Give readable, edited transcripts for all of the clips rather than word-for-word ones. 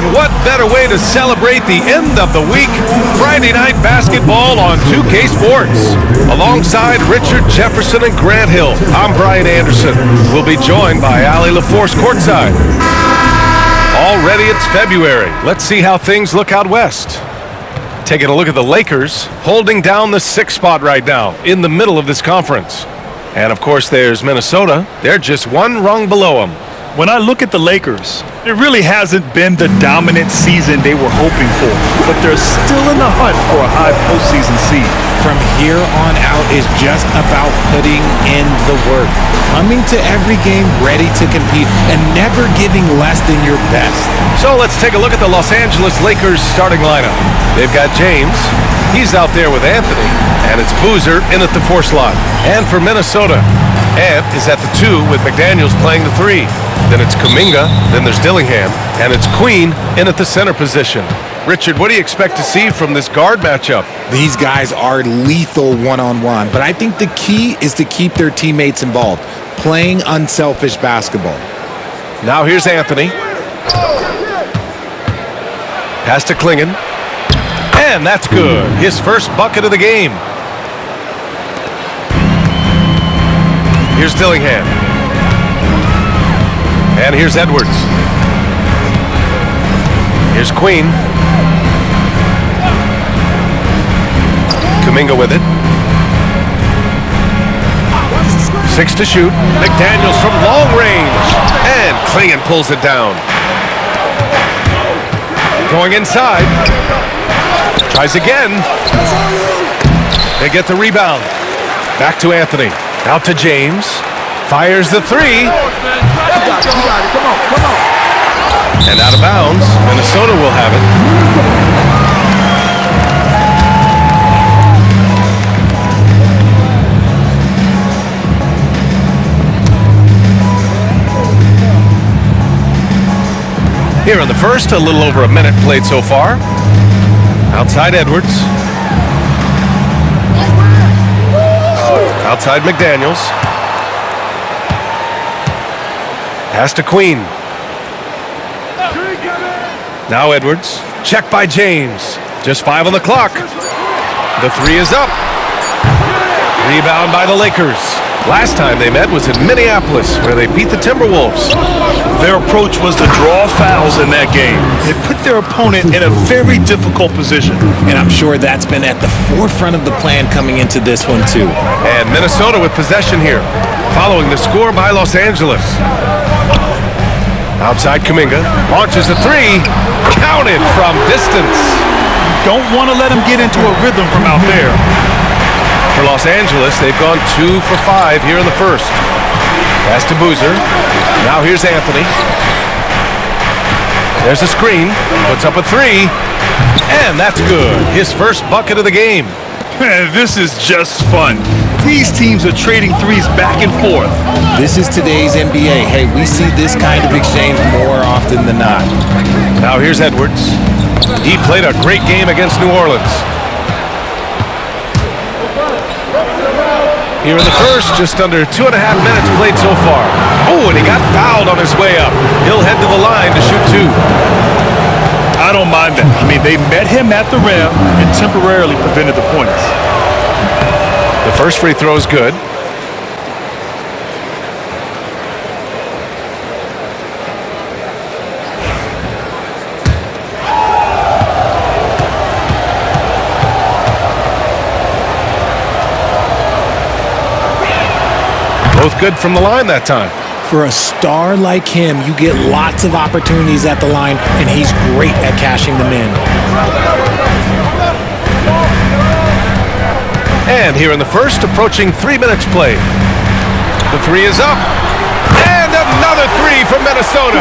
And what better way to celebrate the end of the week? Friday night basketball on 2K Sports. Alongside Richard Jefferson and Grant Hill, I'm Brian Anderson. We'll be joined by Allie LaForce courtside. Already it's February. Let's see how things look out west. Taking a look at the Lakers, holding down the 6th spot right now in the middle of this conference. And of course there's Minnesota. They're just one rung below them. When I look at the Lakers, it really hasn't been the dominant season they were hoping for, but they're still in the hunt for a high postseason seed. From here on out is just about putting in the work, coming to every game ready to compete, and never giving less than your best. So let's take a look at the Los Angeles Lakers starting lineup. They've got James. He's out there with Anthony, and it's Boozer in at the 4 slot. And for Minnesota, Ant is at the 2 with McDaniels playing the 3. Then it's Kuminga, then there's Dillingham, and it's Queen in at the center position. Richard, what do you expect to see from this guard matchup? These guys are lethal one-on-one, but I think the key is to keep their teammates involved, playing unselfish basketball. Now here's Anthony. Pass to Klingon. And that's good. His first bucket of the game. Here's Dillingham. And here's Edwards. Here's Queen. Kuminga with it. 6 to shoot. McDaniels from long range. And Klingon pulls it down. Going inside. Tries again. They get the rebound. Back to Anthony. Out to James. Fires the 3. And out of bounds. Minnesota will have it. Here in the first, a little over a minute played so far. Outside Edwards. Outside McDaniels. Pass to Queen. Now Edwards. Check by James. Just 5 on the clock. The 3 is up. Rebound by the Lakers. Last time they met was in Minneapolis, where they beat the Timberwolves. Their approach was to draw fouls in that game. It put their opponent in a very difficult position. And I'm sure that's been at the forefront of the plan coming into this one, too. And Minnesota with possession here, following the score by Los Angeles. Outside Kuminga, launches a 3, counted from distance. Don't want to let him get into a rhythm from out there. For Los Angeles, they've gone 2 for 5 here in the first. Pass to Boozer. Now here's Anthony. There's a screen. Puts up a 3. And that's good. His first bucket of the game. Man, this is just fun. These teams are trading threes back and forth. This is today's NBA. Hey, we see this kind of exchange more often than not. Now here's Edwards. He played a great game against New Orleans. Here in the first, just under 2.5 minutes played so far. Oh, and he got fouled on his way up. He'll head to the line to shoot 2. I don't mind that. I mean, they met him at the rim and temporarily prevented the points. The first free throw is good. Both good from the line that time. For a star like him, you get lots of opportunities at the line, and he's great at cashing them in. And here in the first, approaching 3 minutes played. The 3 is up. And another 3 from Minnesota.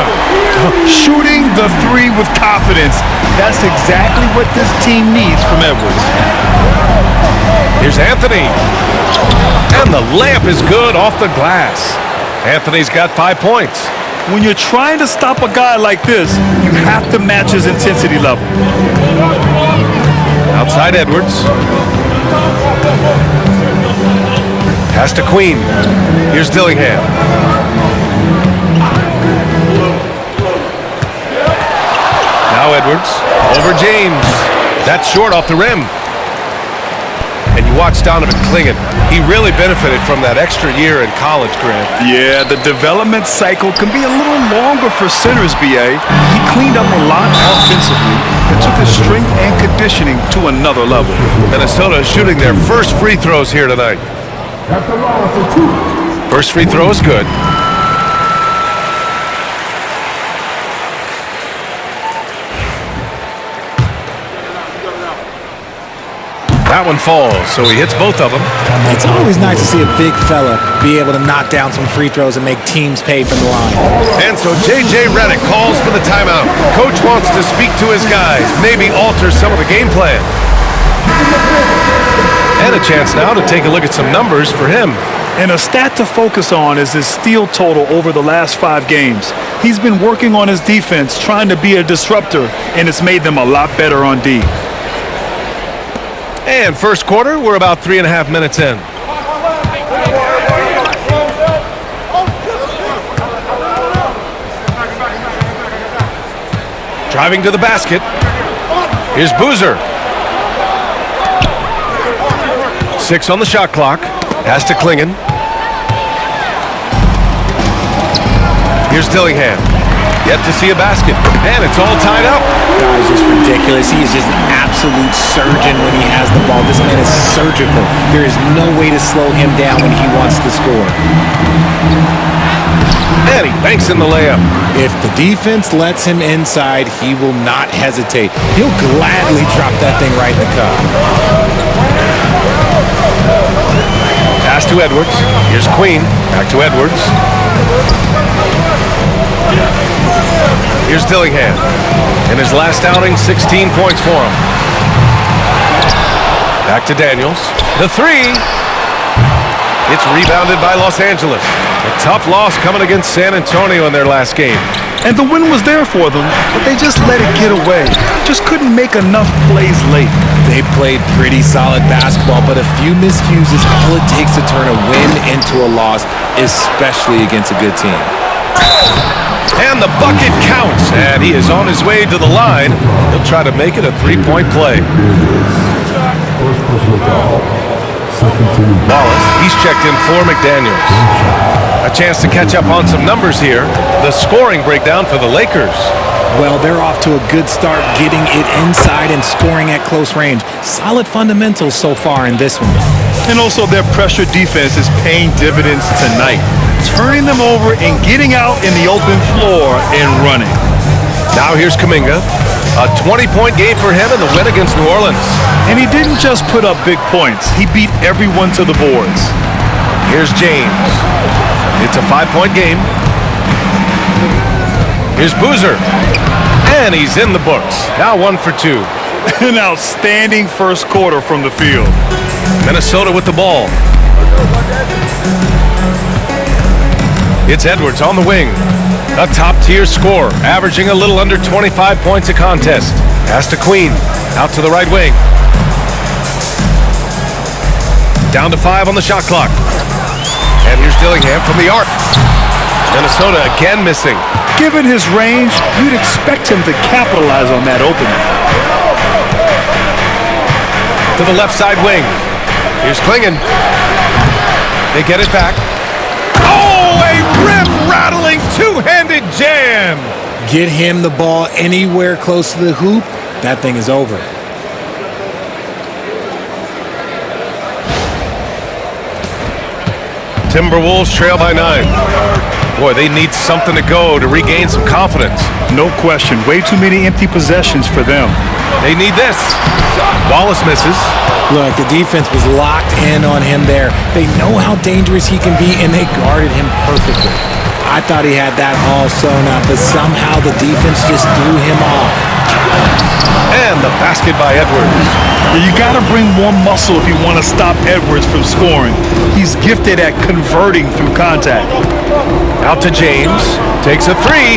Shooting the 3 with confidence. That's exactly what this team needs from Edwards. Here's Anthony. And the layup is good off the glass. Anthony's got 5 points. When you're trying to stop a guy like this, you have to match his intensity level. Outside Edwards. Pass to Queen. Here's Dillingham. Now Edwards over James. That's short off the rim. And you watch Donovan Clingan. He really benefited from that extra year in college, Grant. Yeah, the development cycle can be a little longer for centers, B.A. He cleaned up a lot offensively and took his strength and conditioning to another level. Minnesota is shooting their first free throws here tonight. First free throw is good. That one falls, so he hits both of them. It's always nice to see a big fella be able to knock down some free throws and make teams pay for the line. And so J.J. Redick calls for the timeout. Coach wants to speak to his guys, maybe alter some of the game plan. And a chance now to take a look at some numbers for him. And a stat to focus on is his steal total over the last 5 games. He's been working on his defense, trying to be a disruptor, and it's made them a lot better on D. And first quarter, we're about 3.5 minutes in. Driving to the basket. Here's Boozer. 6 on the shot clock. Pass to Clingan. Here's Dillingham. Yet to see a basket. And it's all tied up. Guy's just ridiculous. He is just an absolute surgeon when he has the ball. This man is surgical. There is no way to slow him down when he wants to score. And he banks in the layup. If the defense lets him inside, he will not hesitate. He'll gladly drop that thing right in the cup. Pass to Edwards. Here's Queen. Back to Edwards. Here's Dillingham. In his last outing, 16 points for him. Back to Daniels. The 3. It's rebounded by Los Angeles. A tough loss coming against San Antonio in their last game. And the win was there for them, but they just let it get away. Just couldn't make enough plays late. They played pretty solid basketball, but a few miscues is all it takes to turn a win into a loss, especially against a good team. And the bucket counts, and he is on his way to the line. He'll try to make it a 3-point play. Wallace, he's checked in for McDaniels. A chance to catch up on some numbers here. The scoring breakdown for the Lakers. Well, they're off to a good start getting it inside and scoring at close range. Solid fundamentals so far in this one. And also their pressure defense is paying dividends tonight, turning them over and getting out in the open floor and running. Now here's Kuminga. A 20-point game for him in the win against New Orleans. And he didn't just put up big points. He beat everyone to the boards. Here's James. It's a 5-point game. Here's Boozer. And he's in the books. Now 1 for 2. An outstanding first quarter from the field. Minnesota with the ball. It's Edwards on the wing. A top-tier scorer, averaging a little under 25 points a contest. Pass to Queen. Out to the right wing. Down to 5 on the shot clock. And here's Dillingham from the arc. Minnesota again missing. Given his range, you'd expect him to capitalize on that opening. To the left side wing. Here's Clingan. They get it back. Oh, a rim-rattling two-handed jam. Get him the ball anywhere close to the hoop, that thing is over. Timberwolves trail by 9. Boy, they need something to go to regain some confidence. No question. Way too many empty possessions for them. They need this. Wallace misses. Look, the defense was locked in on him there. They know how dangerous he can be, and they guarded him perfectly. I thought he had that all sewn up, but somehow the defense just threw him off. And the basket by Edwards. You got to bring more muscle if you want to stop Edwards from scoring. He's gifted at converting through contact. Out to James. Takes a 3.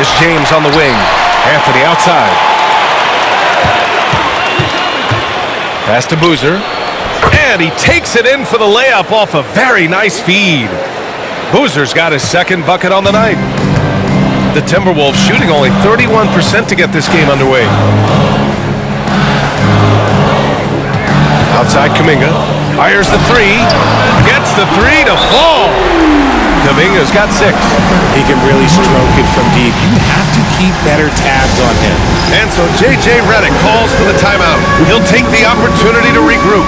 It's James on the wing. Anthony outside. Pass to Boozer. And he takes it in for the layup off a very nice feed. Boozer's got his second bucket on the night. The Timberwolves shooting only 31% to get this game underway. Outside Kuminga, fires the three, gets the three to fall. Kuminga's got 6. He can really stroke it from deep. You have to keep better tabs on him. And so J.J. Redick calls for the timeout. He'll take the opportunity to regroup.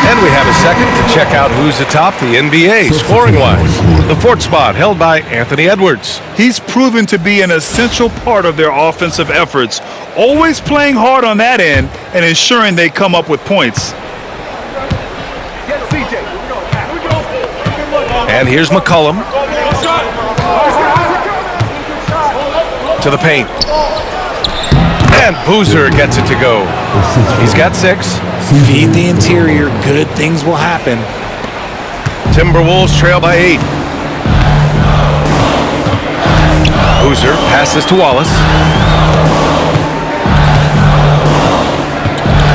And we have a second to check out who's atop the NBA scoring-wise. The 4th spot held by Anthony Edwards. He's proven to be an essential part of their offensive efforts, always playing hard on that end and ensuring they come up with points. And here's McCollum to the paint. And Boozer gets it to go. He's got 6. Feed the interior, good things will happen. Timberwolves trail by 8. Boozer passes to Wallace.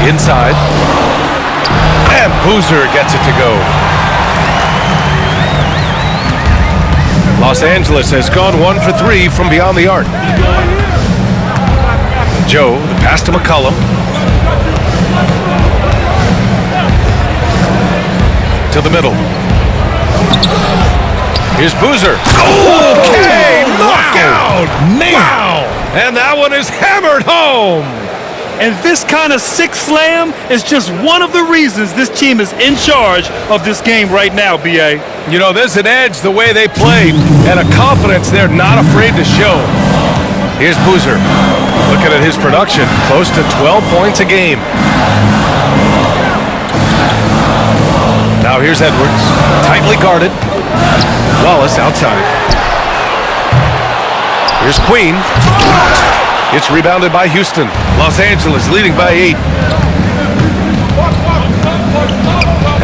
Inside. And Boozer gets it to go. Los Angeles has gone 1 for 3 from beyond the arc. Joe, the pass to McCollum. To the middle. Here's Boozer. Okay, knockout! Wow! And that one is hammered home. And this kind of 6 slam is just one of the reasons this team is in charge of this game right now, B.A. You know, there's an edge the way they play and a confidence they're not afraid to show. Here's Boozer. Looking at his production, close to 12 points a game. Now here's Edwards, tightly guarded. Wallace outside. Here's Queen. It's rebounded by Houston. Los Angeles leading by 8.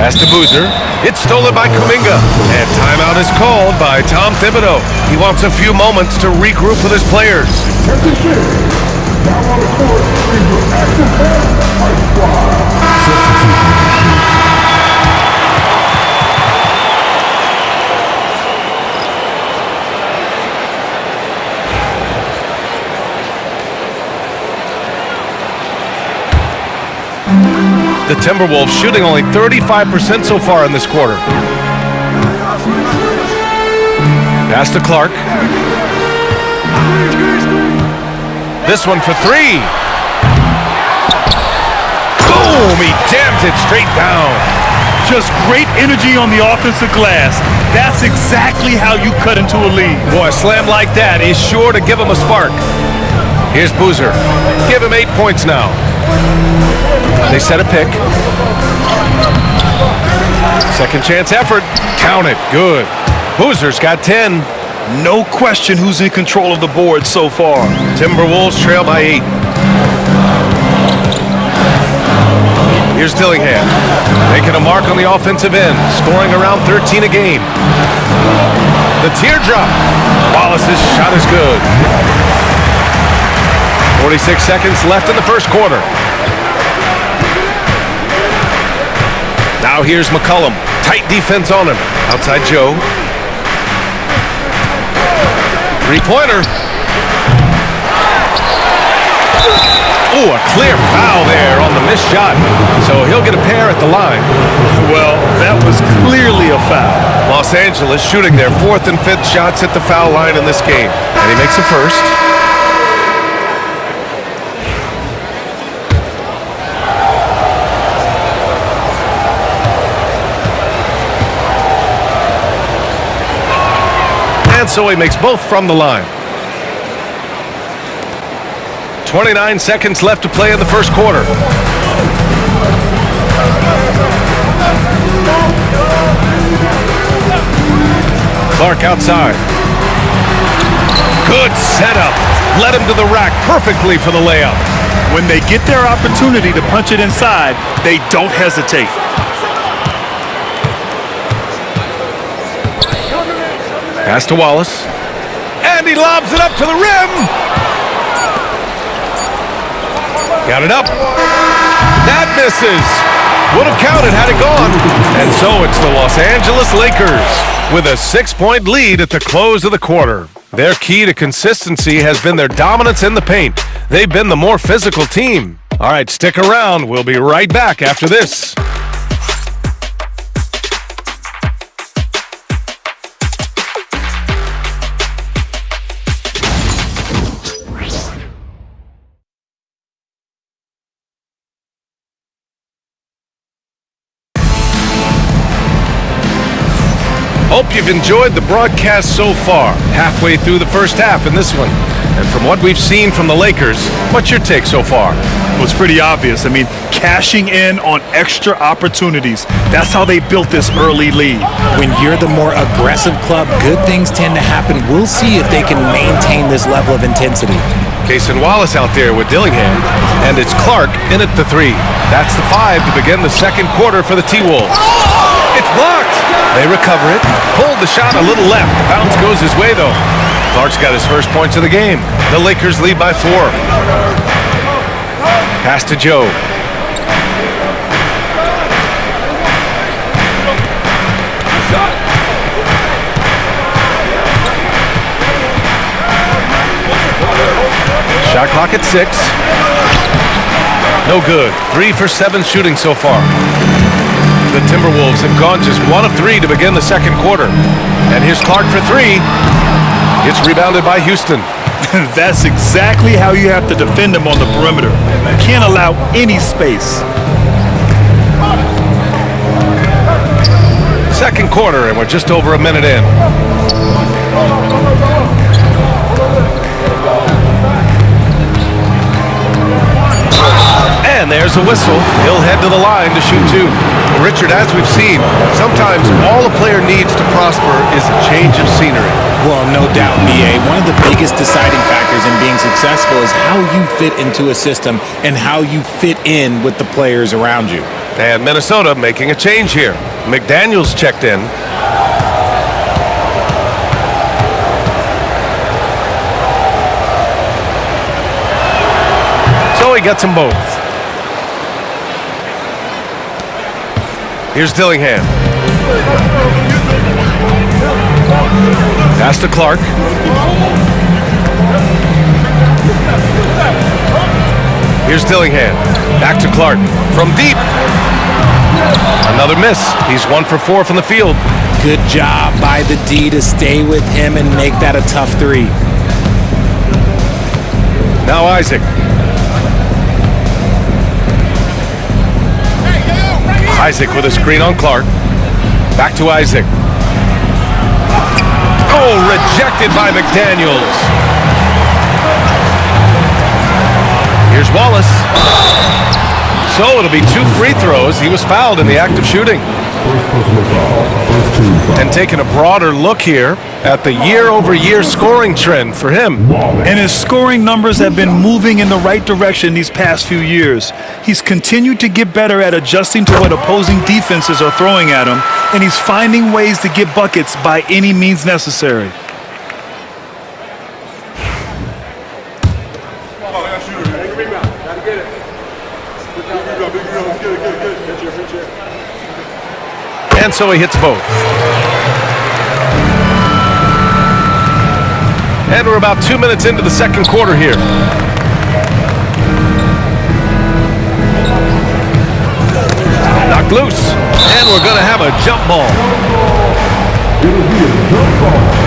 Pass to Boozer. It's stolen by Kuminga. And timeout is called by Tom Thibodeau. He wants a few moments to regroup with his players. Now on the court, action squad. The Timberwolves shooting only 35% so far in this quarter. Pass to Clark. This one for 3. Boom! He jams it straight down. Just great energy on the offensive glass. That's exactly how you cut into a lead. Boy, a slam like that is sure to give him a spark. Here's Boozer. Give him 8 points now. They set a pick. Second chance effort. Count it. Good. Boozer's got 10. No question who's in control of the board so far. Timberwolves trail by 8. Here's Dillingham. Making a mark on the offensive end. Scoring around 13 a game. The teardrop. Wallace's shot is good. 46 seconds left in the first quarter. Now here's McCollum. Tight defense on him. Outside Joe. Three-pointer. Ooh, a clear foul there on the missed shot. So he'll get a pair at the line. Well, that was clearly a foul. Los Angeles shooting their 4th and 5th shots at the foul line in this game. And he makes a first. And so he makes both from the line. 29 seconds left to play in the first quarter. Clark outside. Good setup. Led him to the rack perfectly for the layup. When they get their opportunity to punch it inside, they don't hesitate. Pass to Wallace. And he lobs it up to the rim. Got it up. That misses. Would have counted had it gone. And so it's the Los Angeles Lakers with a 6-point lead at the close of the quarter. Their key to consistency has been their dominance in the paint. They've been the more physical team. All right, stick around. We'll be right back after this. Hope you've enjoyed the broadcast so far. Halfway through the first half in this one. And from what we've seen from the Lakers, what's your take so far? Well, it's pretty obvious. I mean, cashing in on extra opportunities. That's how they built this early lead. When you're the more aggressive club, good things tend to happen. We'll see if they can maintain this level of intensity. Cason Wallace out there with Dillingham. And it's Clark in at the 3. That's the 5 to begin the second quarter for the T-Wolves. It's blocked. They recover it. Pulled the shot a little left. The bounce goes his way, though. Clark's got his first points of the game. The Lakers lead by 4. Pass to Joe. Shot clock at 6. No good. 3 for 7 shooting so far. The Timberwolves have gone just 1 of 3 to begin the second quarter. And here's Clark for 3. It's rebounded by Houston. That's exactly how you have to defend them on the perimeter. You can't allow any space. Second quarter, and we're just over a minute in. And there's a whistle. He'll head to the line to shoot 2. Richard, as we've seen, sometimes all a player needs to prosper is a change of scenery. Well, no doubt, B.A. One of the biggest deciding factors in being successful is how you fit into a system and how you fit in with the players around you. And Minnesota making a change here. McDaniels checked in. So he gets them both. Here's Dillingham. Pass to Clark. Here's Dillingham. Back to Clark. From deep. Another miss. He's 1 for 4 from the field. Good job by the D to stay with him and make that a tough 3. Now Isaac. Isaac with a screen on Clark. Back to Isaac. Oh, rejected by McDaniels. Here's Wallace. So it'll be 2 free throws. He was fouled in the act of shooting. And taking a broader look here at the year-over-year scoring trend for him. And his scoring numbers have been moving in the right direction these past few years. He's continued to get better at adjusting to what opposing defenses are throwing at him, and he's finding ways to get buckets by any means necessary. And so he hits both. And we're about 2 minutes into the second quarter here. Knocked loose. And we're going to have a jump ball. It'll be a jump ball.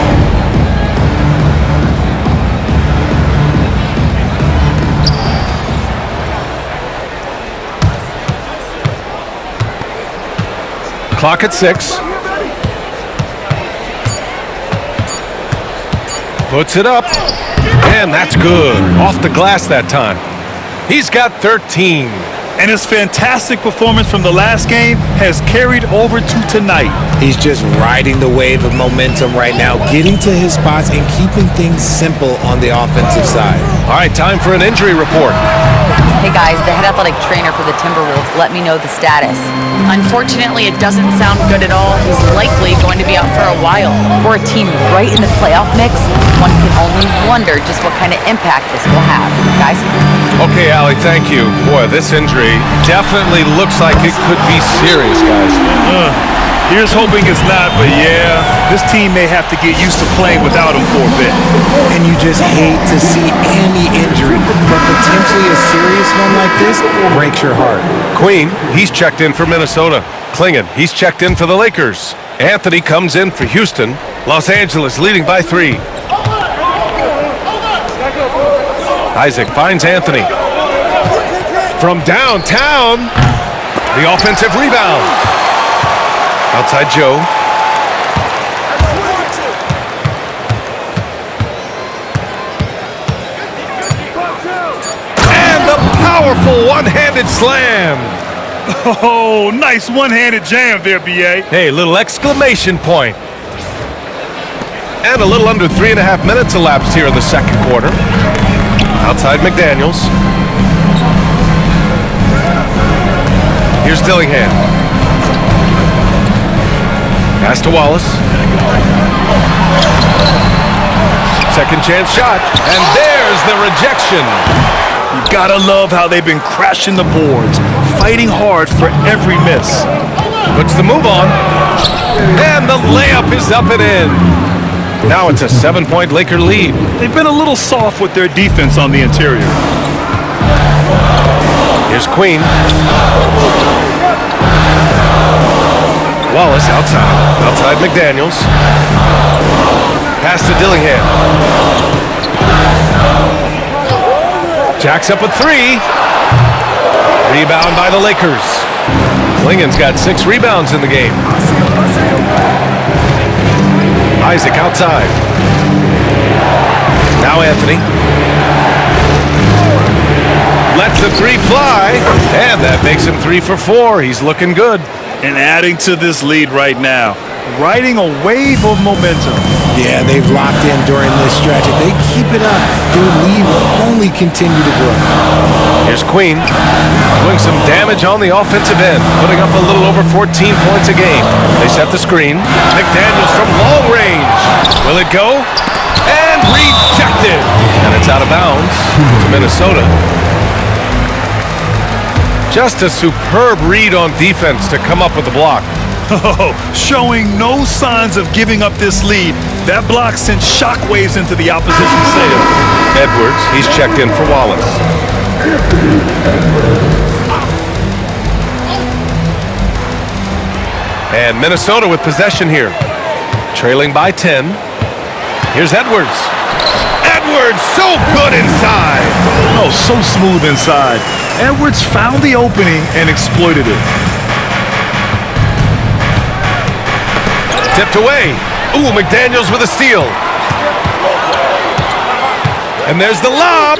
Clock at 6. Puts it up. And that's good. Off the glass that time. He's got 13. And his fantastic performance from the last game has carried over to tonight. He's just riding the wave of momentum right now, getting to his spots and keeping things simple on the offensive side. All right, time for an injury report. Hey guys, the head athletic trainer for the Timberwolves let me know the status. Unfortunately, it doesn't sound good at all. He's likely going to be out for a while. For a team right in the playoff mix, one can only wonder just what kind of impact this will have. Guys? Okay, Allie, thank you. Boy, this injury definitely looks like it could be serious, guys. Here's hoping it's not, but yeah, this team may have to get used to playing without him for a bit. And you just hate to see any injury, but potentially a serious one like this breaks your heart. Queen, he's checked in for Minnesota. Klingon, he's checked in for the Lakers. Anthony comes in for Houston. Los Angeles leading by 3. Isaac finds Anthony. From downtown, the offensive rebound. Outside Joe. And the powerful one-handed slam. Oh, nice one-handed jam there, B.A. Hey, little exclamation point. And a little under 3.5 minutes elapsed here in the second quarter. Outside McDaniels. Here's Dillingham. Pass to Wallace. Second chance shot. And there's the rejection. You gotta love how they've been crashing the boards, fighting hard for every miss. Puts the move on. And the layup is up and in. Now it's a 7-point Laker lead. They've been a little soft with their defense on the interior. Here's Queen. Wallace outside McDaniels. Pass to Dillingham. Jacks up a 3. Rebound by the Lakers. Klingon's got 6 rebounds in the game. Isaac outside. Now Anthony. Lets the 3 fly. And that makes him 3 for 4. He's looking good. And adding to this lead right now, riding a wave of momentum. Yeah, they've locked in during this stretch. If they keep it up, their lead will only continue to grow. Here's Queen doing some damage on the offensive end, putting up a little over 14 points a game. They set the screen. McDaniels from long range. Will it go? And rejected. And it's out of bounds to Minnesota. Just a superb read on defense to come up with the block. Oh, showing no signs of giving up this lead. That block sent shockwaves into the opposition sail. Edwards, he's checked in for Wallace. And Minnesota with possession here. Trailing by 10. Here's Edwards. Edwards, so good inside. Oh, so smooth inside. Edwards found the opening and exploited it. Tipped away. Ooh, McDaniels with a steal. And there's the lob.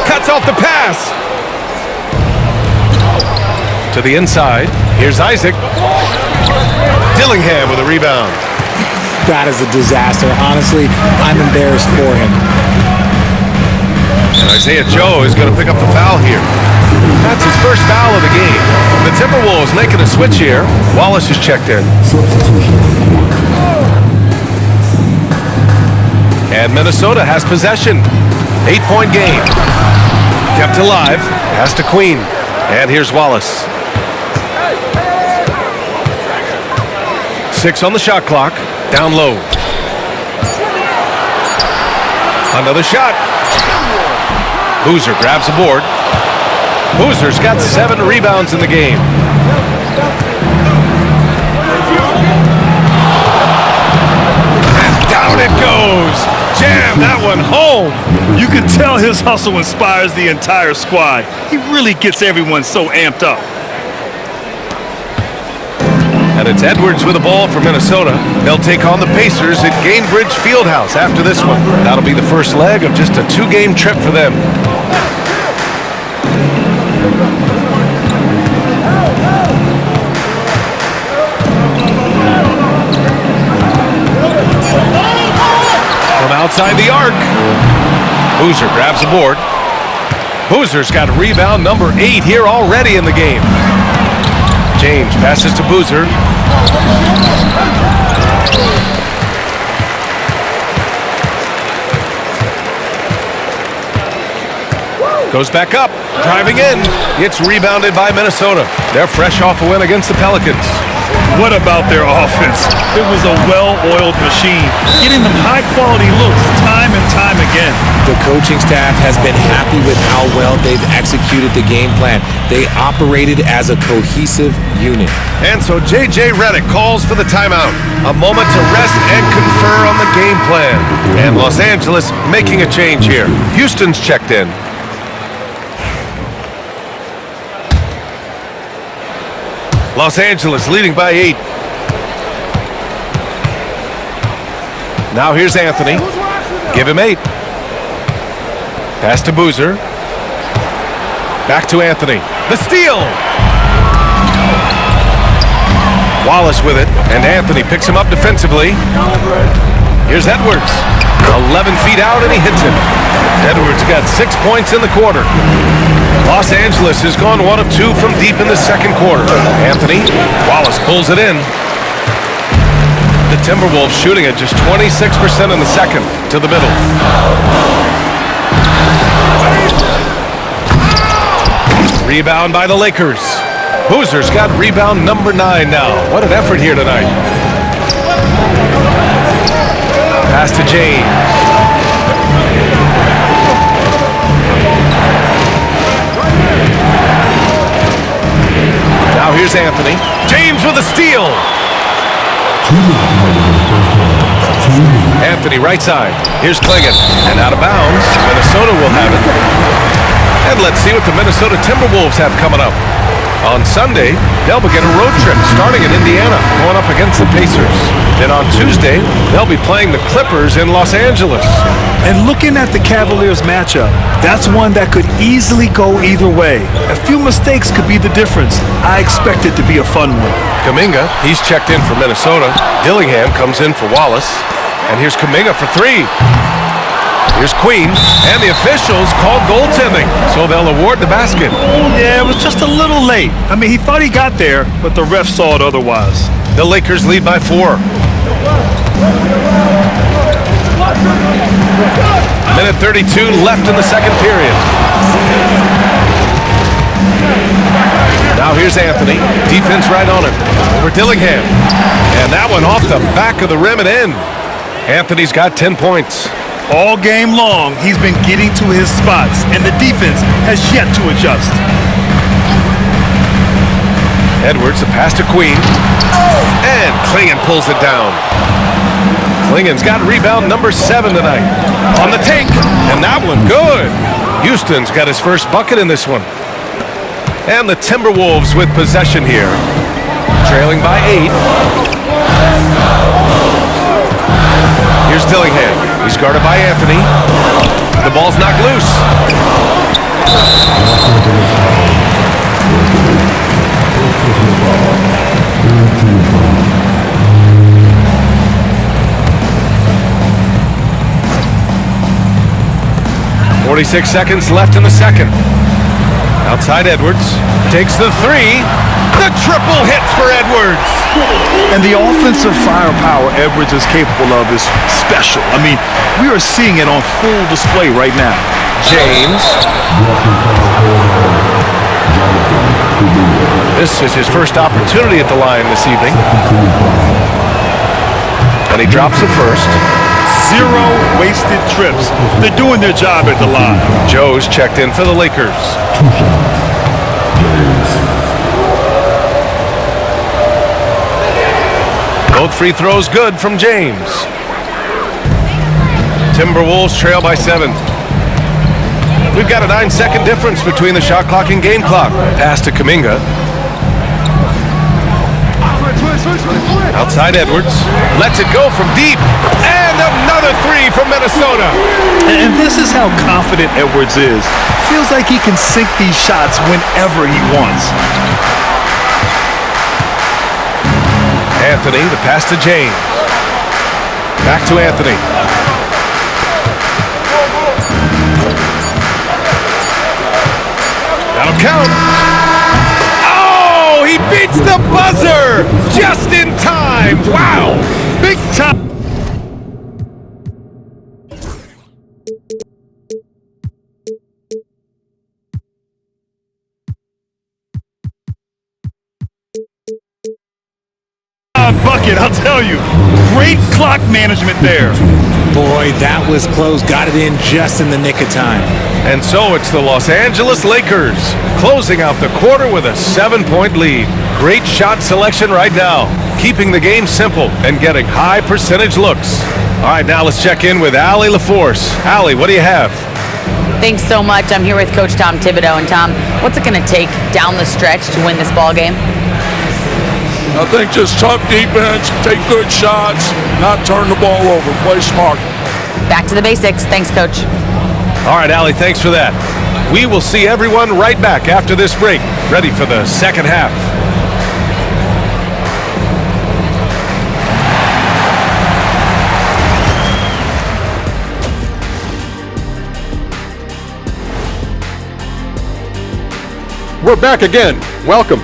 Cuts off the pass. To the inside. Here's Isaac. Dillingham with a rebound. That is a disaster. Honestly, I'm embarrassed for him. And Isaiah Joe is going to pick up the foul here. That's his first foul of the game. The Timberwolves making a switch here. Wallace is checked in. And Minnesota has possession. 8-point game. Kept alive. Pass to Queen. And here's Wallace. 6 on the shot clock. Down low. Another shot. Boozer grabs the board. Boozer's got 7 rebounds in the game. And down it goes. Jam that one home. You can tell his hustle inspires the entire squad. He really gets everyone so amped up. And it's Edwards with the ball for Minnesota. They'll take on the Pacers at Gainbridge Fieldhouse after this one. That'll be the first leg of just a 2-game trip for them. From outside the arc, Boozer grabs the board. Boozer's got rebound number 8 here already in the game. James passes to Boozer. Goes back up, driving in. It's rebounded by Minnesota. They're fresh off a win against the Pelicans. What about their offense? It was a well-oiled machine, getting them high-quality looks time and time again. The coaching staff has been happy with how well they've executed the game plan. They operated as a cohesive unit. And so J.J. Redick calls for the timeout. A moment to rest and confer on the game plan. And Los Angeles making a change here. Houston's checked in. Los Angeles leading by 8. Now here's Anthony. Give him 8. Pass to Boozer. Back to Anthony. The steal! Wallace with it, and Anthony picks him up defensively. Here's Edwards. 11 feet out, and he hits it. Edwards got 6 points in the quarter. Los Angeles has gone 1 of 2 from deep in the second quarter. Anthony, Wallace pulls it in. The Timberwolves shooting at just 26% in the second, to the middle. Rebound by the Lakers. Boozer's got rebound number 9 now. What an effort here tonight. Pass to James. Now here's Anthony. James with a steal. Anthony right side. Here's Klingon. And out of bounds. Minnesota will have it. And let's see what the Minnesota Timberwolves have coming up. On Sunday, they'll begin a road trip starting in Indiana, going up against the Pacers. Then on Tuesday, they'll be playing the Clippers in Los Angeles. And looking at the Cavaliers matchup, that's one that could easily go either way. A few mistakes could be the difference. I expect it to be a fun one. Kuminga, he's checked in for Minnesota. Dillingham comes in for Wallace. And here's Kuminga for 3. Here's Queen, and the officials called goaltending, so they'll award the basket. Yeah, it was just a little late. I mean, he thought he got there, but the ref saw it otherwise. The Lakers lead by 4. Minute 32 left in the second period. Now here's Anthony. Defense right on him. Over Dillingham. And that one off the back of the rim and in. Anthony's got 10 points. All game long, he's been getting to his spots, and the defense has yet to adjust. Edwards, a pass to Queen. And Klingon pulls it down. Klingon's got rebound number 7 tonight. On the take, and that one good. Houston's got his first bucket in this one. And the Timberwolves with possession here. Trailing by 8. Here's Dillingham. He's guarded by Anthony. The ball's knocked loose. 46 seconds left in the second. Outside Edwards. Takes the 3. The triple hit for Edwards. And the offensive firepower Edwards is capable of is special. I mean, we are seeing it on full display right now. James. This is his first opportunity at the line this evening. And he drops it first. 0 wasted trips. They're doing their job at the line. Joe's checked in for the Lakers. Both free throws good from James. Timberwolves trail by 7. We've got a 9-second difference between the shot clock and game clock. Pass to Kuminga. Outside Edwards. Lets it go from deep. And another 3 from Minnesota. And this is how confident Edwards is. Feels like he can sink these shots whenever he wants. Anthony, the pass to James. Back to Anthony. count. Oh, he beats the buzzer just in time. Wow, big time. Bucket, I'll tell you. Great clock management there. Boy, that was close. Got it in just in the nick of time. And so it's the Los Angeles Lakers closing out the quarter with a 7-point lead. Great shot selection right now, keeping the game simple and getting high percentage looks. All right, now let's check in with Allie LaForce. Allie, what do you have? Thanks so much. I'm here with Coach Tom Thibodeau. And Tom, what's it going to take down the stretch to win this ball game? I think just tough defense, take good shots, not turn the ball over, play smart. Back to the basics. Thanks, Coach. All right, Allie, thanks for that. We will see everyone right back after this break, ready for the second half. We're back again. Welcome.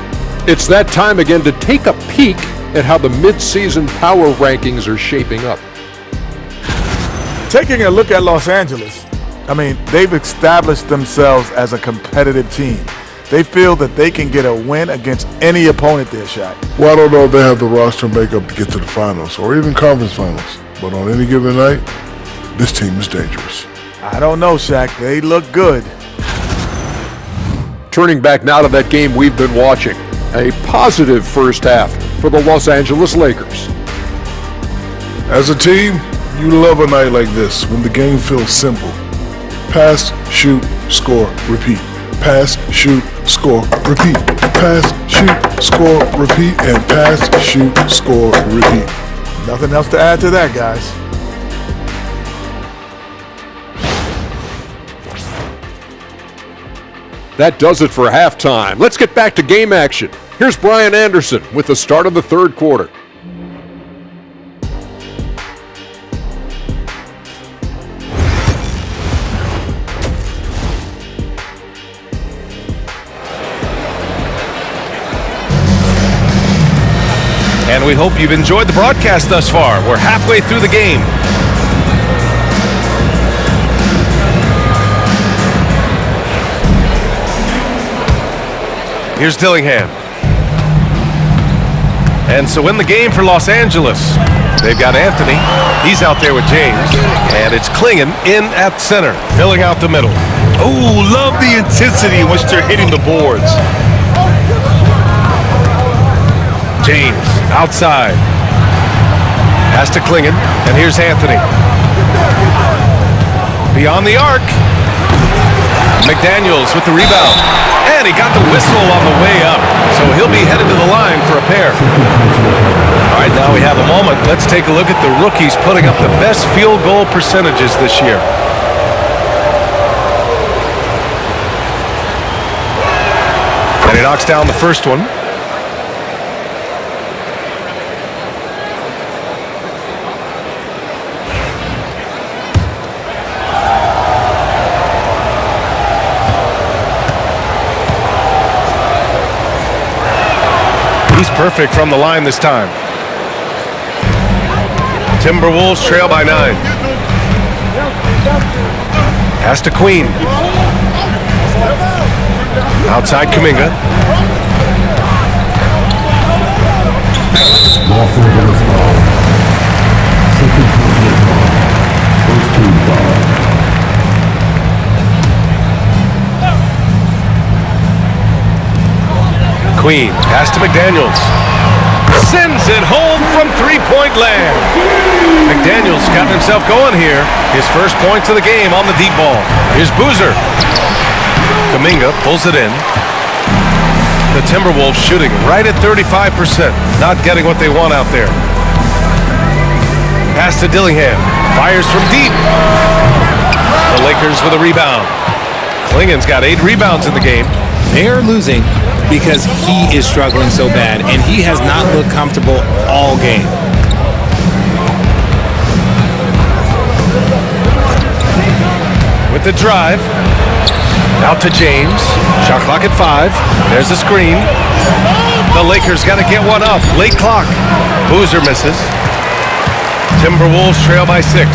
It's that time again to take a peek at how the mid-season power rankings are shaping up. Taking a look at Los Angeles, they've established themselves as a competitive team. They feel that they can get a win against any opponent there, Shaq. Well, I don't know if they have the roster makeup to get to the finals or even conference finals, but on any given night, this team is dangerous. I don't know, Shaq. They look good. Turning back now to that game we've been watching. A positive first half for the Los Angeles Lakers. As a team, you love a night like this when the game feels simple. Pass, shoot, score, repeat. Pass, shoot, score, repeat. Pass, shoot, score, repeat. And pass, shoot, score, repeat. Nothing else to add to that, guys. That does it for halftime. Let's get back to game action. Here's Brian Anderson with the start of the third quarter. And we hope you've enjoyed the broadcast thus far. We're halfway through the game. Here's Dillingham. And so in the game for Los Angeles, they've got Anthony. He's out there with James. And it's Klingon in at center, filling out the middle. Oh, love the intensity in which they're hitting the boards. James outside. Pass to Klingon. And here's Anthony. Beyond the arc. McDaniels with the rebound. And he got the whistle on the way up. So he'll be headed to the line for a pair. All right, now we have a moment. Let's take a look at the rookies putting up the best field goal percentages this year. And he knocks down the first one. He's perfect from the line this time. Timberwolves trail by 9. Pass to Queen. Outside Kuminga. Los Angeles foul. Second personal foul. First team foul. Queen, pass to McDaniels. Sends it home from three-point land. McDaniels got himself going here. His first points of the game on the deep ball. Here's Boozer. Kuminga pulls it in. The Timberwolves shooting right at 35%. Not getting what they want out there. Pass to Dillingham. Fires from deep. The Lakers with a rebound. Klingon's got 8 rebounds in the game. They're losing because he is struggling so bad, and he has not looked comfortable all game. With the drive. Out to James. Shot clock at 5. There's the screen. The Lakers got to get one up. Late clock. Boozer misses. Timberwolves trail by 6.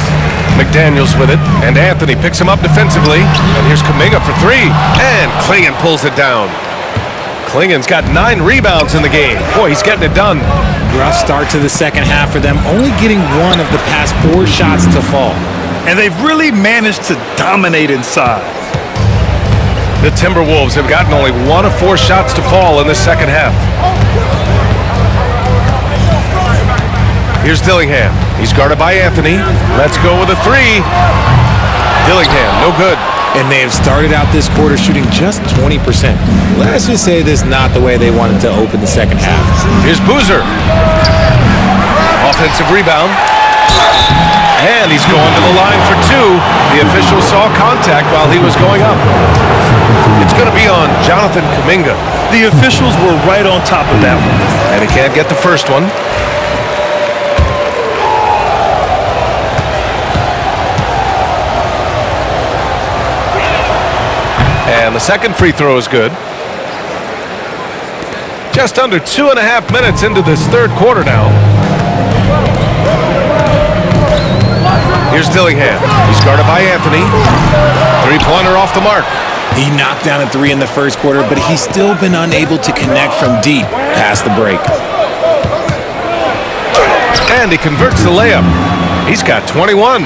McDaniels with it, and Anthony picks him up defensively. And here's Kuminga for 3. And Klingon pulls it down. Klingon's got 9 rebounds in the game. Boy, he's getting it done. Rough start to the second half for them, only getting one of the past 4 shots to fall. And they've really managed to dominate inside. The Timberwolves have gotten only 1 of 4 shots to fall in the second half. Here's Dillingham. He's guarded by Anthony. Let's go with a 3. Dillingham, no good. And they have started out this quarter shooting just 20%. Let's just say this is not the way they wanted to open the second half. Here's Boozer. Offensive rebound. And he's going to the line for 2. The official saw contact while he was going up. It's going to be on Jonathan Kuminga. The officials were right on top of that one. And he can't get the first one. And the second free throw is good. Just under 2.5 minutes into this third quarter now. Here's Dillingham. He's guarded by Anthony. 3-pointer off the mark. He knocked down a 3 in the first quarter, but he's still been unable to connect from deep past the break. And he converts the layup. He's got 21.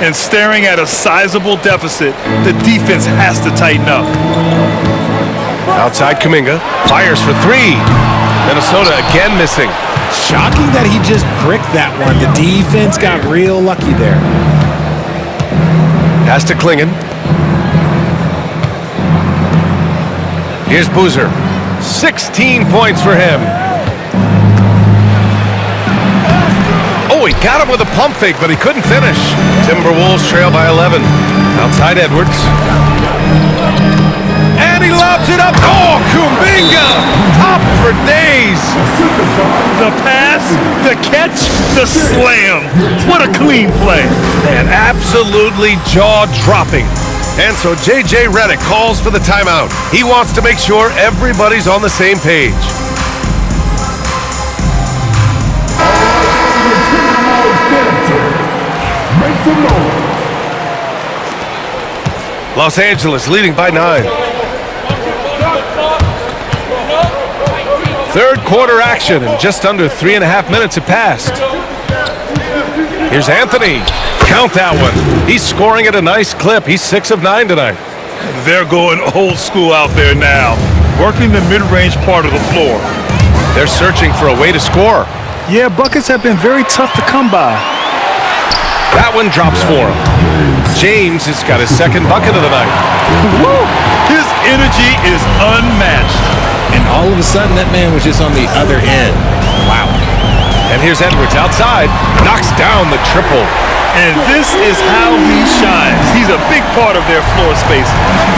And staring at a sizable deficit, the defense has to tighten up. Outside Kuminga. Fires for 3. Minnesota again missing. Shocking that he just bricked that one. The defense got real lucky there. Pass to Klingon. Here's Boozer. 16 points for him. Oh, he got him with a pump fake, but he couldn't finish. Timberwolves trail by 11. Outside Edwards. And he lobs it up. Oh, Kuminga! Up for days. The pass, the catch, the slam. What a clean play. Man, absolutely jaw-dropping. And so J.J. Redick calls for the timeout. He wants to make sure everybody's on the same page. Los Angeles leading by 9. Third quarter action, and just under 3.5 minutes have passed. Here's Anthony. Count that one. He's scoring at a nice clip. He's 6 of 9 tonight. They're going old school out there now, working the mid-range part of the floor. They're searching for a way to score. Yeah, buckets have been very tough to come by. That one drops for him. James has got his second bucket of the night. Woo! His energy is unmatched. And all of a sudden, that man was just on the other end. Wow. And here's Edwards outside. Knocks down the triple. And this is how he shines. He's a big part of their floor space.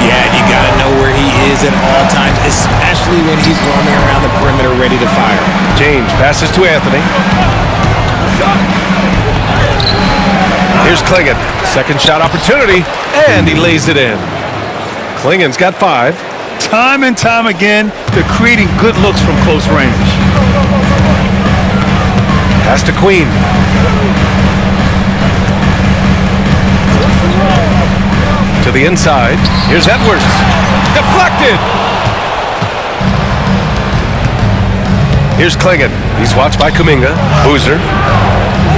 Yeah, you got to know where he is at all times, especially when he's roaming around the perimeter ready to fire. James passes to Anthony. Here's Klingon. Second shot opportunity, and he lays it in. Klingon's got 5. Time and time again, they're creating good looks from close range. Pass to Queen. To the inside. Here's Edwards. Deflected. Here's Klingon. He's watched by Kuminga. Boozer.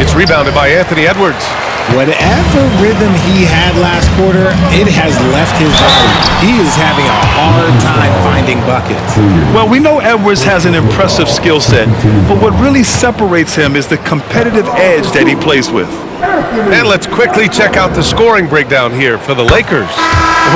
It's rebounded by Anthony Edwards. Whatever rhythm he had last quarter, it has left his body. He is having a hard time finding buckets. Well, we know Edwards has an impressive skill set, but what really separates him is the competitive edge that he plays with. And let's quickly check out the scoring breakdown here for the Lakers.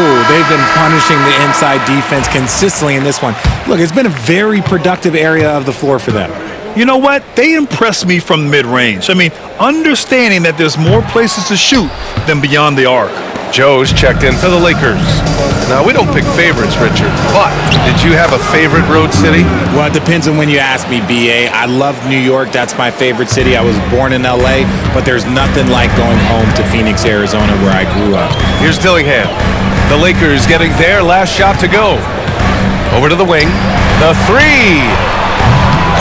Oh, they've been punishing the inside defense consistently in this one. Look, it's been a very productive area of the floor for them. You know what? They impress me from mid-range. I mean, understanding that there's more places to shoot than beyond the arc. Joe's checked in for the Lakers. Now, we don't pick favorites, Richard, but did you have a favorite road city? Well, it depends on when you ask me, B.A. I love New York. That's my favorite city. I was born in L.A., but there's nothing like going home to Phoenix, Arizona, where I grew up. Here's Dillingham. The Lakers getting their last shot to go. Over to the wing. The three.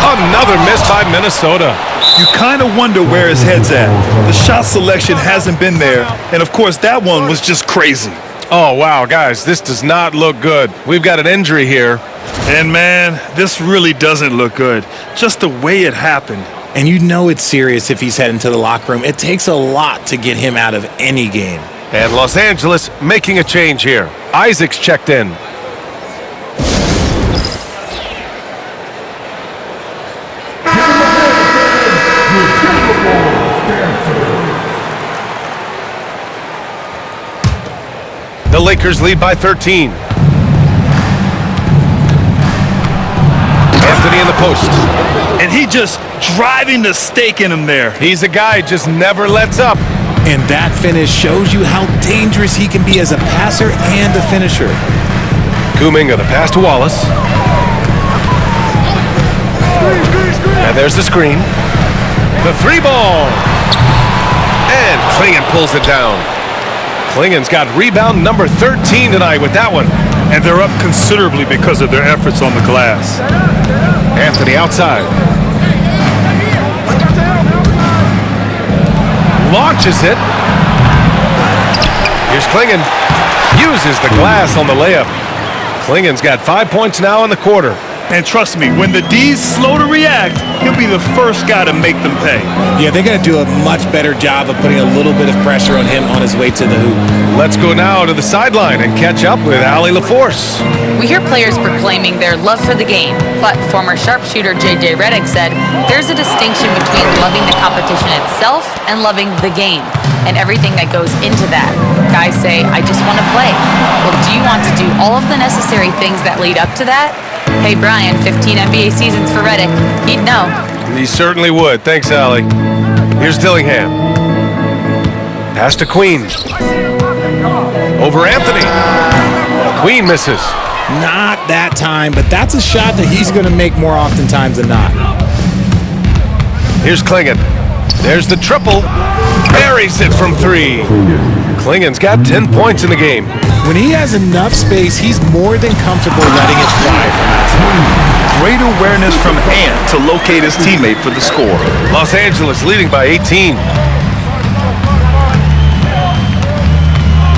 Another miss by Minnesota. You kind of wonder where his head's at. The shot selection hasn't been there, and of course that one was just crazy. Oh, wow, guys, this does not look good. We've got an injury here. And man, this really doesn't look good. Just the way it happened. And you know it's serious if he's heading to the locker room. It takes a lot to get him out of any game. And Los Angeles making a change here. Isaac's checked in. The Lakers lead by 13. Anthony in the post. And he just driving the stake in him there. He's a guy just never lets up. And that finish shows you how dangerous he can be as a passer and a finisher. Kuminga, the pass to Wallace. And there's the screen. The three ball. And Klingon pulls it down. Klingon's got rebound number 13 tonight with that one. And they're up considerably because of their efforts on the glass. Anthony outside. Launches it. Here's Klingon. Uses the glass on the layup. Klingon's got 5 points now in the quarter. And trust me, when the D's slow to react, he'll be the first guy to make them pay. Yeah, they're going to do a much better job of putting a little bit of pressure on him on his way to the hoop. Let's go now to the sideline and catch up with Allie LaForce. We hear players proclaiming their love for the game, but former sharpshooter J.J. Redick said there's a distinction between loving the competition itself and loving the game and everything that goes into that. Guys say, I just want to play. Well, do you want to do all of the necessary things that lead up to that? Hey, Brian, 15 NBA seasons for Redick. He'd know. He certainly would. Thanks, Allie. Here's Dillingham. Pass to Queen. Over Anthony. Queen misses. Not that time, but that's a shot that he's going to make more oftentimes than not. Here's Klingon. There's the triple. Buries it from three. Klingon's got 10 points in the game. When he has enough space, he's more than comfortable letting it fly from outside. Great awareness from Ant to locate his teammate for the score. Los Angeles leading by 18.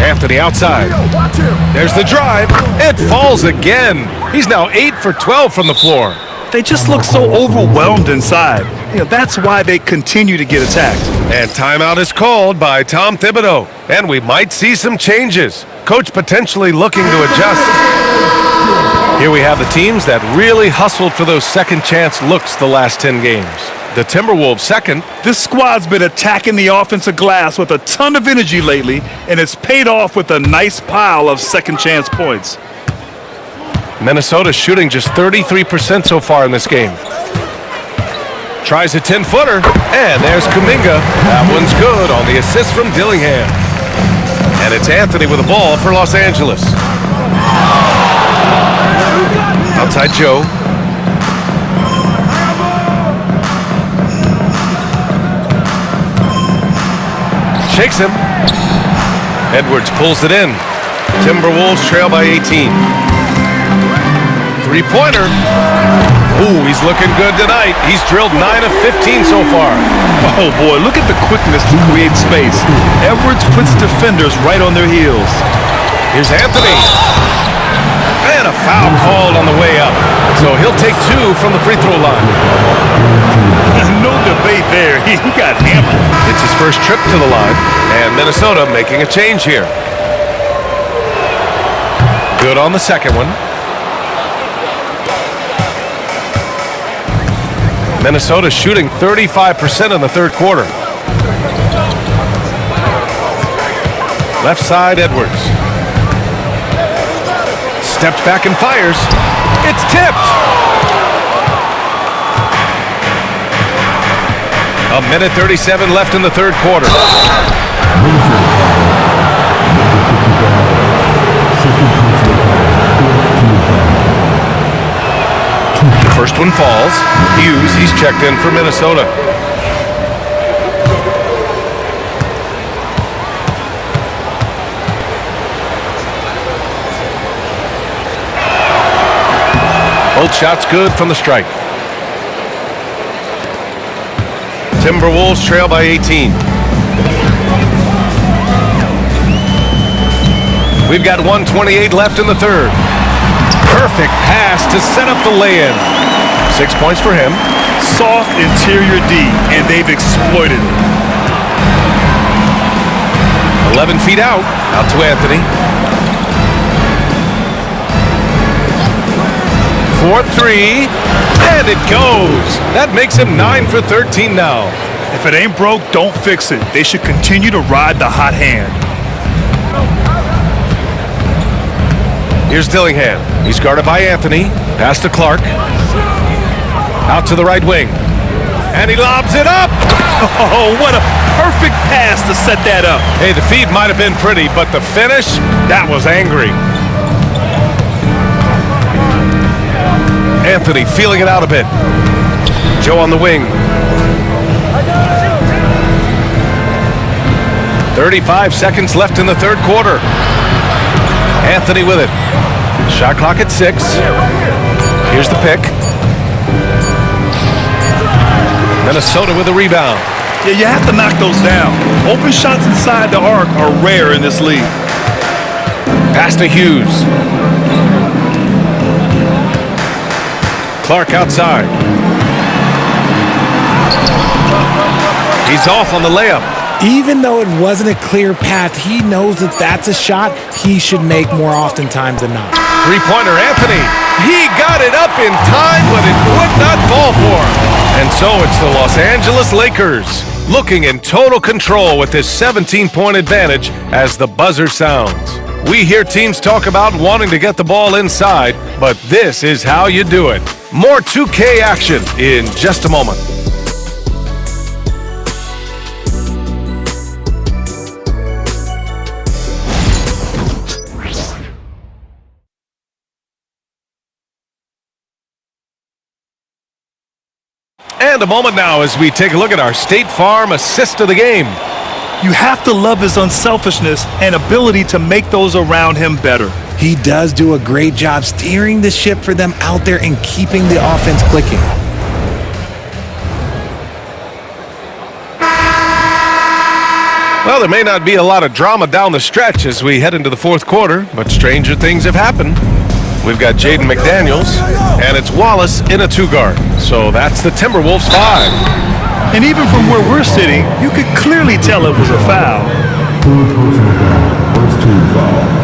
Anthony outside. There's the drive. It falls again. He's now 8 for 12 from the floor. They just look so overwhelmed inside. That's why they continue to get attacked. And timeout is called by Tom Thibodeau. And we might see some changes. Coach potentially looking to adjust. Here we have the teams that really hustled for those second chance looks the last 10 games. The Timberwolves second. This squad's been attacking the offensive glass with a ton of energy lately, and it's paid off with a nice pile of second chance points. Minnesota shooting just 33% so far in this game. Tries a 10-footer, and there's Kuminga. That one's good on the assist from Dillingham. And it's Anthony with the ball for Los Angeles. Outside Joe. Shakes him. Edwards pulls it in. Timberwolves trail by 18. Three-pointer. Ooh, he's looking good tonight. He's drilled 9 of 15 so far. Oh, boy, look at the quickness to create space. Edwards puts defenders right on their heels. Here's Anthony. And a foul called on the way up. So he'll take 2 from the free throw line. No debate there. He got hammered. It's his first trip to the line. And Minnesota making a change here. Good on the second one. Minnesota shooting 35% in the third quarter. Left side, Edwards. Steps back and fires. It's tipped. A minute 37 left in the third quarter. The first one falls. Hughes, he's checked in for Minnesota. Both shots good from the stripe. Timberwolves trail by 18. We've got 1:28 left in the third. Perfect pass to set up the lay-in. 6 points for him. Soft interior D, and they've exploited it. 11 feet out to Anthony. 4-3, and it goes. That makes him 9 for 13 now. If it ain't broke, don't fix it. They should continue to ride the hot hand. Here's Dillingham. He's guarded by Anthony. Pass to Clark. Out to the right wing. And he lobs it up. Oh, what a perfect pass to set that up. Hey, the feed might have been pretty, but the finish, that was angry. Anthony feeling it out a bit. Joe on the wing. 35 seconds left in the third quarter. Anthony with it. Shot clock at 6. Here's the pick. Minnesota with a rebound. Yeah, you have to knock those down. Open shots inside the arc are rare in this league. Pass to Hughes. Clark outside. He's off on the layup. Even though it wasn't a clear path, he knows that that's a shot he should make more oftentimes than not. Three-pointer Anthony. He got it up in time, but it would not fall for him. And so it's the Los Angeles Lakers looking in total control with this 17-point advantage as the buzzer sounds. We hear teams talk about wanting to get the ball inside, but this is how you do it. More 2K action in just a moment. And a moment now as we take a look at our State Farm assist of the game. You have to love his unselfishness and ability to make those around him better. He does do a great job steering the ship for them out there and keeping the offense clicking. Well, there may not be a lot of drama down the stretch as we head into the fourth quarter, but stranger things have happened. We've got Jaden McDaniels, and it's Wallace in a two-guard. So that's the Timberwolves 5. And even from where we're sitting, you could clearly tell it was a foul. First team foul.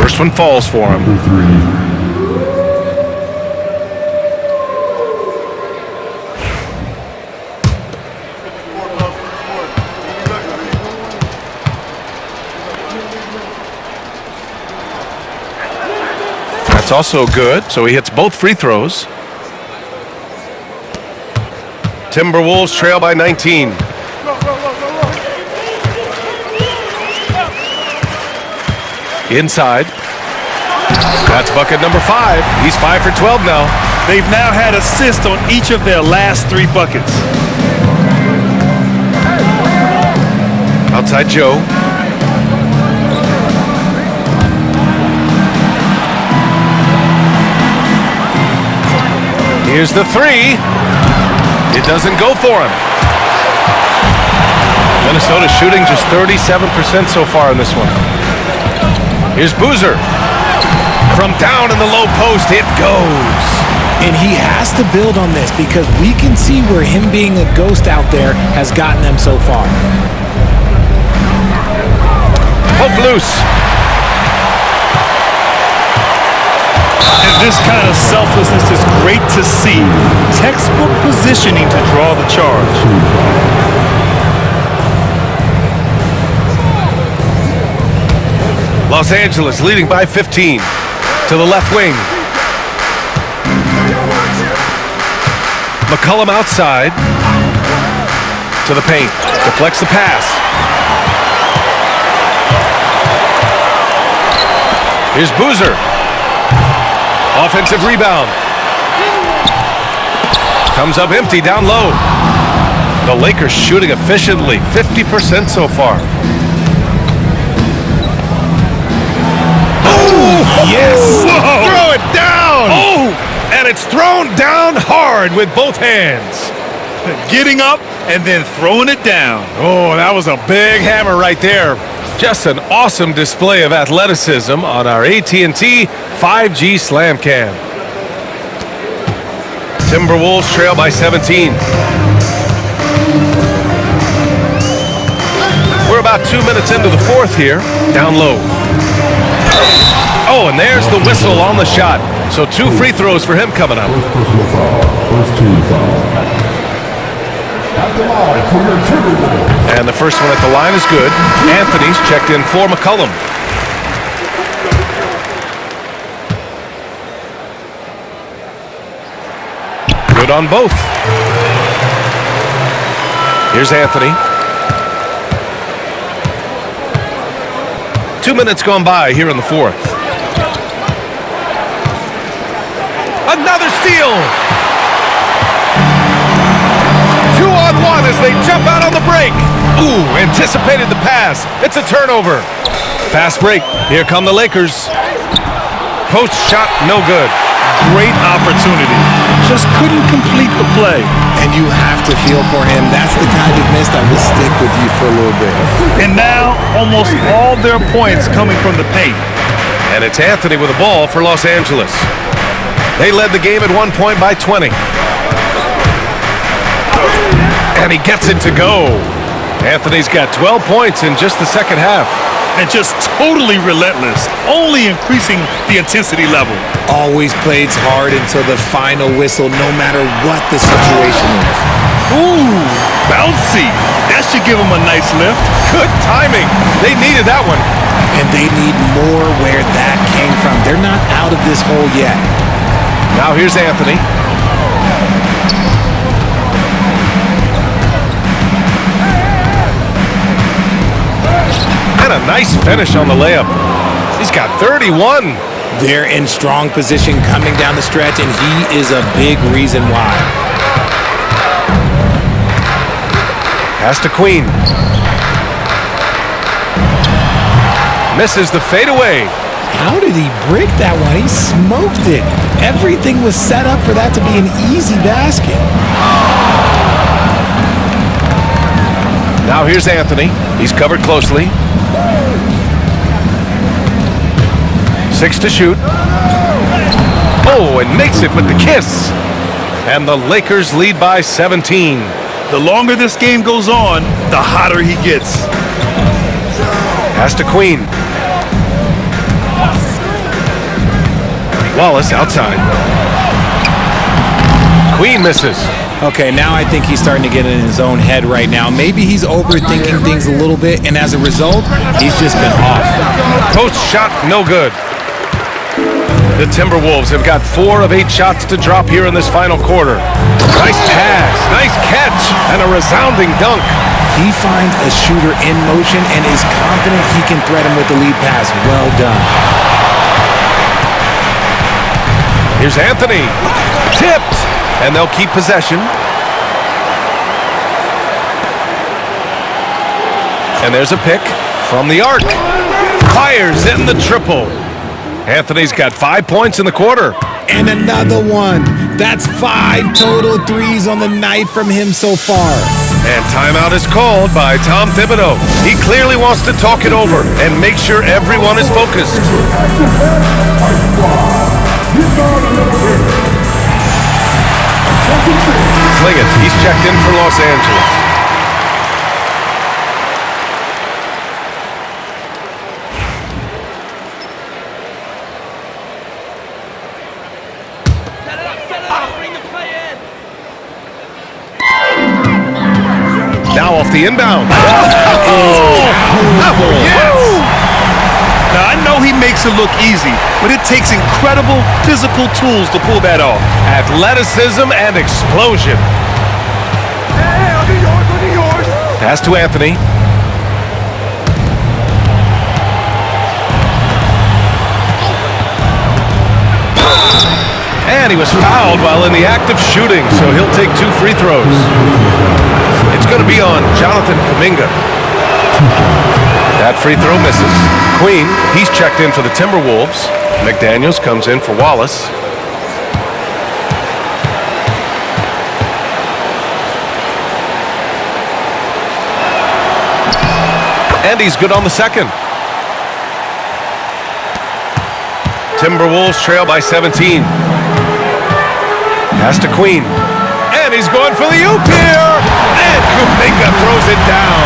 First one falls for him. That's also good, so he hits both free throws. Timberwolves trail by 19. Inside. That's bucket number 5. He's 5 for 12 now. They've now had assists on each of their last 3 buckets. Outside Joe. Here's the 3. It doesn't go for him. Minnesota shooting just 37% so far in this one. Here's Boozer. From down in the low post, it goes. And he has to build on this because we can see where him being a ghost out there has gotten them so far. Poke loose. And this kind of selflessness is great to see. Textbook positioning to draw the charge. Los Angeles leading by 15. To the left wing. McCollum outside. To the paint. Deflects the pass. Here's Boozer. Offensive rebound. Comes up empty down low. The Lakers shooting efficiently, 50% so far. Oh, yes! Whoa. Throw it down! it's thrown down hard with both hands. Getting up and then throwing it down. Oh, that was a big hammer right there. Just an awesome display of athleticism on our AT&T 5G Slam Cam. Timberwolves trail by 17. We're about 2 minutes into the fourth here. Down low. Oh, and there's the whistle on the shot. So 2 free throws for him coming up. And the first one at the line is good. Anthony's checked in for McCollum. Good on both. Here's Anthony. 2 minutes gone by here in the fourth. Another steal! 2-on-1 as they jump out on the break. Ooh, anticipated the pass. It's a turnover. Fast break. Here come the Lakers. Post shot, no good. Great opportunity. Just couldn't complete the play. And you have to feel for him. That's the kind of miss that will stick with you for a little bit. And now, almost all their points coming from the paint. And it's Anthony with the ball for Los Angeles. They led the game at one point by 20. And he gets it to go. Anthony's got 12 points in just the second half. And just totally relentless, only increasing the intensity level. Always plays hard until the final whistle, no matter what the situation is. Ooh, bouncy. That should give him a nice lift. Good timing. They needed that one. And they need more where that came from. They're not out of this hole yet. Now here's Anthony. And a nice finish on the layup. He's got 31. They're in strong position coming down the stretch, and he is a big reason why. Pass to Queen. Misses the fadeaway. How did he break that one? He smoked it. Everything was set up for that to be an easy basket. Now here's Anthony. He's covered closely. 6 to shoot. Oh, and makes it with the kiss. And the Lakers lead by 17. The longer this game goes on, the hotter he gets. Pass to Queen. Wallace outside. Queen misses. Okay, now I think he's starting to get in his own head right now. Maybe he's overthinking things a little bit, and as a result, he's just been off. Post shot, no good. The Timberwolves have got 4 of 8 shots to drop here in this final quarter. Nice pass, nice catch, and a resounding dunk. He finds a shooter in motion and is confident he can thread him with the lead pass. Well done. Here's Anthony. Tipped, and they'll keep possession. And there's a pick from the arc. Fires in the triple. Anthony's got 5 points in the quarter. And another one. That's 5 total threes on the night from him so far. And timeout is called by Tom Thibodeau. He clearly wants to talk it over and make sure everyone is focused. Sling it. He's checked in for Los Angeles. Now off the inbound. Yes! Now, I know he makes it look easy, but it takes incredible physical tools to pull that off. Athleticism and explosion. Pass to Anthony. And he was fouled while in the act of shooting, so he'll take 2 free throws. It's going to be on Jonathan Kuminga. That free throw misses. Queen, he's checked in for the Timberwolves. McDaniels comes in for Wallace. And he's good on the second. Timberwolves trail by 17. Pass to Queen. And he's going for the oop here. And Kuminga throws it down.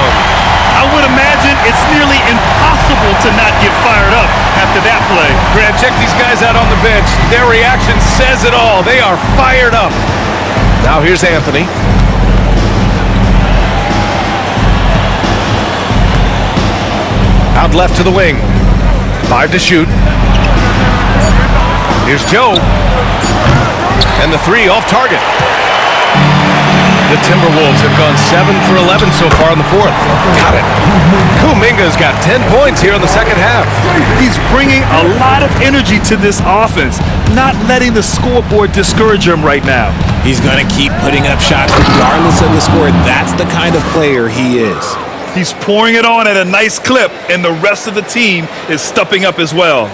I would imagine it's nearly impossible to not get fired up after that play. Grant, check these guys out on the bench. Their reaction says it all. They are fired up. Now here's Anthony. Out left to the wing. 5 to shoot. Here's Joe. And the 3 off target. The Timberwolves have gone 7 for 11 so far in the fourth. Got it. Kuminga's got 10 points here in the second half. He's bringing a lot of energy to this offense, not letting the scoreboard discourage him right now. He's going to keep putting up shots regardless of the score. That's the kind of player he is. He's pouring it on at a nice clip, and the rest of the team is stepping up as well.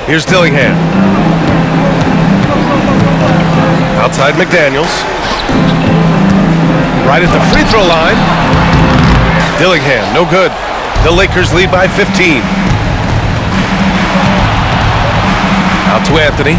Here's Dillingham. Outside McDaniels. Right at the free throw line. Dillingham, no good. The Lakers lead by 15. Out to Anthony.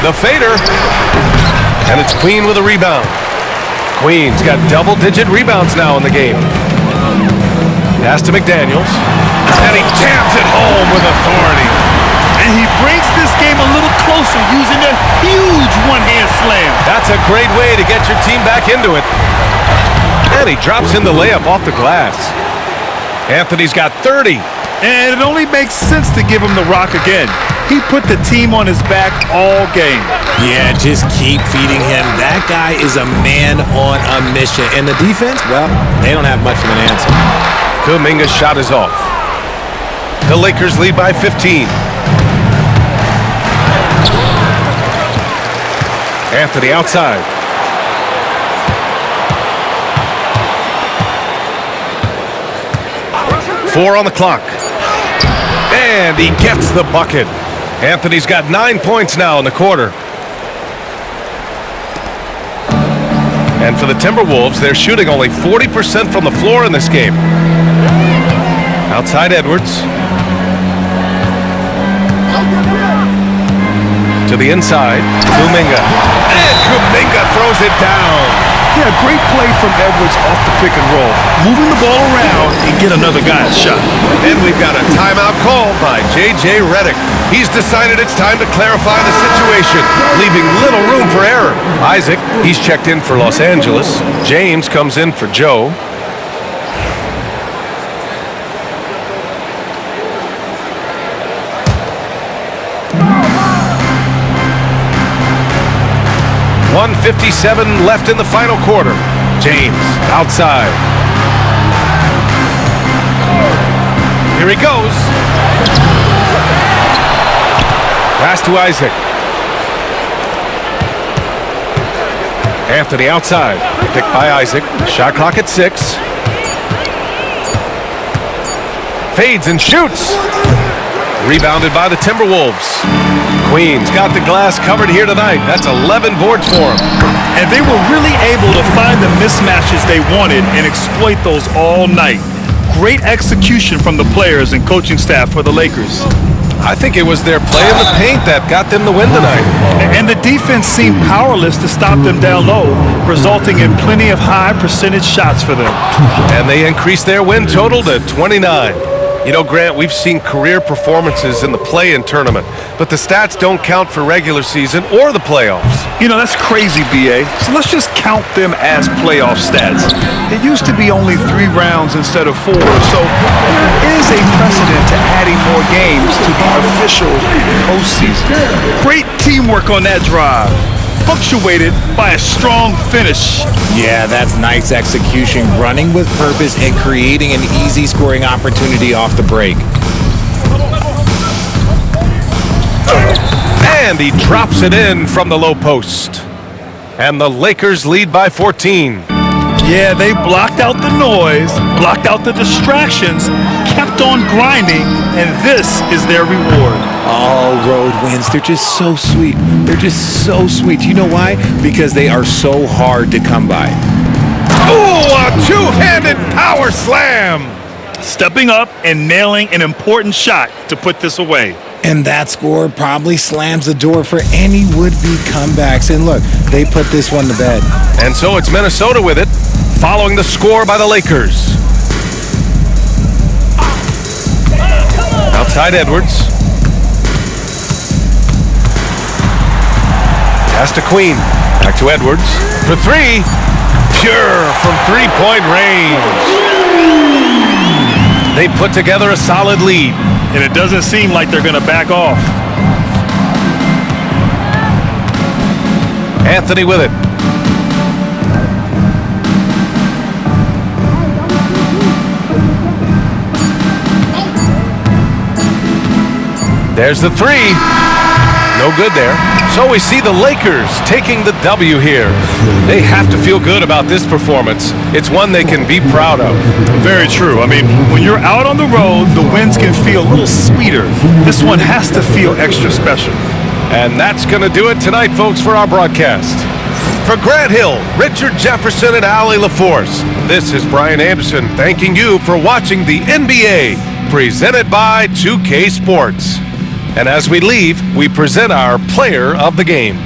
The fader, and it's Queen with a rebound. Queen's got double-digit rebounds now in the game. Pass to McDaniels, and he jams it home with authority. And he brings this game a little closer using a huge one-hand slam. That's a great way to get your team back into it. And he drops in the layup off the glass. Anthony's got 30. And it only makes sense to give him the rock again. He put the team on his back all game. Yeah, just keep feeding him. That guy is a man on a mission. And the defense, well, they don't have much of an answer. Kuminga's shot is off. The Lakers lead by 15. Anthony outside. Four on the clock. And he gets the bucket. Anthony's got 9 points now in the quarter. And for the Timberwolves, they're shooting only 40% from the floor in this game. Outside Edwards. To the inside, Kuminga. And Kuminga throws it down. Yeah, great play from Edwards off the pick and roll. Moving the ball around and get another guy's shot. And we've got a timeout called by J.J. Redick. He's decided it's time to clarify the situation, leaving little room for error. Isaac, he's checked in for Los Angeles. James comes in for Joe. .157 left in the final quarter. James outside. Here he goes. Pass to Isaac. Anthony outside. Picked by Isaac. Shot clock at 6. Fades and shoots. Rebounded by the Timberwolves. Queen's got the glass covered here tonight. That's 11 boards for him. And they were really able to find the mismatches they wanted and exploit those all night. Great execution from the players and coaching staff for the Lakers. I think it was their play in the paint that got them the win tonight. And the defense seemed powerless to stop them down low, resulting in plenty of high percentage shots for them. And they increased their win total to 29. You know, Grant, we've seen career performances in the play-in tournament, but the stats don't count for regular season or the playoffs. You know, that's crazy, B.A. So let's just count them as playoff stats. It used to be only 3 rounds instead of 4, so there is a precedent to adding more games to the official postseason. Great teamwork on that drive. punctuated by a strong finish. Yeah, that's nice execution, running with purpose and creating an easy scoring opportunity off the break. And he drops it in from the low post. And the Lakers lead by 14. Yeah, they blocked out the noise, blocked out the distractions, kept on grinding, and this is their reward. All road wins, they're just so sweet. They're just so sweet. You know why? Because they are so hard to come by. Oh, a two-handed power slam! Stepping up and nailing an important shot to put this away. And that score probably slams the door for any would-be comebacks. And look, they put this one to bed. And so it's Minnesota with it, following the score by the Lakers. Outside Edwards. Pass to Queen. Back to Edwards. For three. Pure from three-point range. They put together a solid lead. And it doesn't seem like they're going to back off. Anthony with it. There's the three. No good there. So we see the Lakers taking the W here. They have to feel good about this performance. It's one they can be proud of. Very true. I mean, when you're out on the road, the wins can feel a little sweeter. This one has to feel extra special. And that's going to do it tonight, folks, for our broadcast. For Grant Hill, Richard Jefferson, and Allie LaForce, this is Brian Anderson thanking you for watching the NBA, presented by 2K Sports. And as we leave, we present our player of the game.